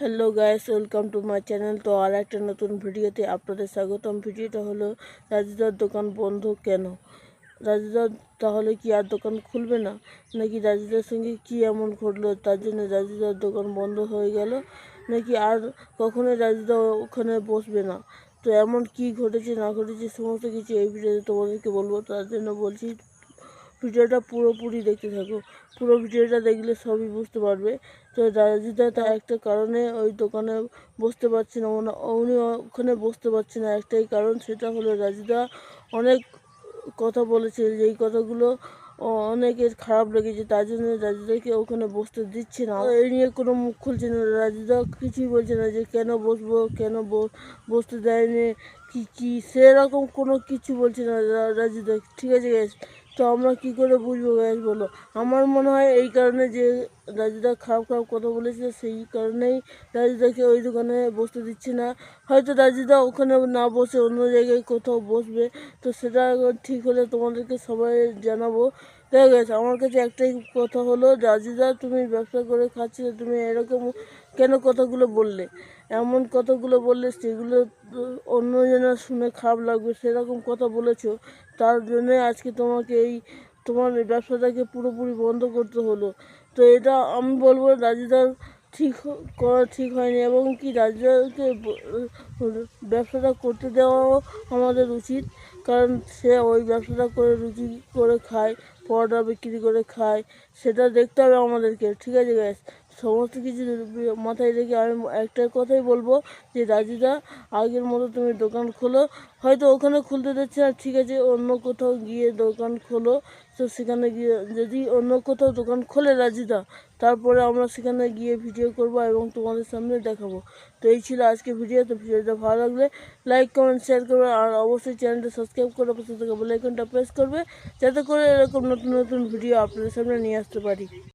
Hello guys, welcome to my channel. তো আর একটা নতুন ভিডিওতে আপনাদের স্বাগতম। ভিডিওটা হলো রাজুদার দোকান বন্ধ কেন? রাজুদা তাহলে কি আর দোকান খুলবে না, নাকি রাজুদার সঙ্গে কি এমন ঘটলো তার জন্য রাজুদার দোকান বন্ধ হয়ে গেল, নাকি আর কখনোই রাজুদা ওখানে বসবে না? তো এমন কি ঘটেছে না ঘটেছে সমস্ত কিছু এই ভিডিওতে তোমাদেরকে বলবো। তার জন্য বলছি ভিডিওটা পুরোপুরি দেখতে থাকো। পুরো ভিডিওটা দেখলে সবই বুঝতে পারবে। তো রাজুদা তার একটা কারণে ওই দোকানে বসতে পারছে না, উনি ওখানে বসতে পারছে না একটাই কারণ, সেটা হলো রাজুদা অনেক কথা বলেছে, যেই কথাগুলো অনেকের খারাপ লেগেছে, তার জন্য রাজুদাকে ওখানে বসতে দিচ্ছে না। এই নিয়ে কোনো মুখ খুলছে না, রাজুদা কিছুই বলছে না যে কেন বসবো, কেন বসতে দেয়নি, কি সেরকম কোনো কিছু বলছে না রাজুদা। ঠিক আছে গ্যাস, তো আমরা কি করে বুঝবো গ্যাস বলো? আমার মনে হয় এই কারণে যে রাজুদা খারাপ খারাপ কথা বলেছে, সেই কারণেই রাজুদাকে ওই দোকানে বসতে দিচ্ছে না। হয়তো রাজুদা ওখানে না বসে অন্য জায়গায় কোথাও বসবে, তো সেটা ঠিক হলে তোমাদেরকে সবাই জানাবো। দেখো গেছে, আমার কাছে একটাই কথা হলো, রাজুদা তুমি ব্যবসা করে খাচ্ছিলে, তুমি এরকম কেন কথাগুলো বললে? এমন কথাগুলো বললে সেগুলো অন্যজনের শুনে খারাপ লাগবে, সেরকম কথা বলেছো। তার জন্যে আজকে তোমাকে তোমার এই ব্যবসাটাকে পুরোপুরি বন্ধ করতে হলো। তো এটা আমি বলবো রাজুদার করা ঠিক হয়নি, এবং কি রাজুদাকে ব্যবসাটা করতে দেওয়াও আমাদের উচিত। কারণ সে ওই ব্যবসাটা করে রুজি করে খায়, পরোটা বিক্রি করে খায়, সেটা দেখতে হবে আমাদেরকে। ঠিক আছে গ্যাস, সমস্ত কিছু মাথায় রেখে আমি একটা কথাই বলবো যে রাজুদা, আগের মতো তুমি দোকান খোলো। হয়তো ওখানে খুলতে দিচ্ছে না, ঠিক আছে, অন্য কোথাও গিয়ে দোকান খোলো। তো সেখানে গিয়ে যদি অন্য কোথাও দোকান খোলে রাজুদা, তারপরে আমরা সেখানে গিয়ে ভিডিও করব এবং তোমাদের সামনে দেখাবো। তো এই ছিল আজকে ভিডিও। তো ভিডিওটা ভালো লাগলে লাইক কমেন্ট শেয়ার করবে, আর অবশ্যই চ্যানেলটা সাবস্ক্রাইব করে পাশে থাকা বেল আইকনটা প্রেস করবে, যাতে করে এরকম নতুন নতুন ভিডিও আপনাদের সামনে নিয়ে আসতে পারি।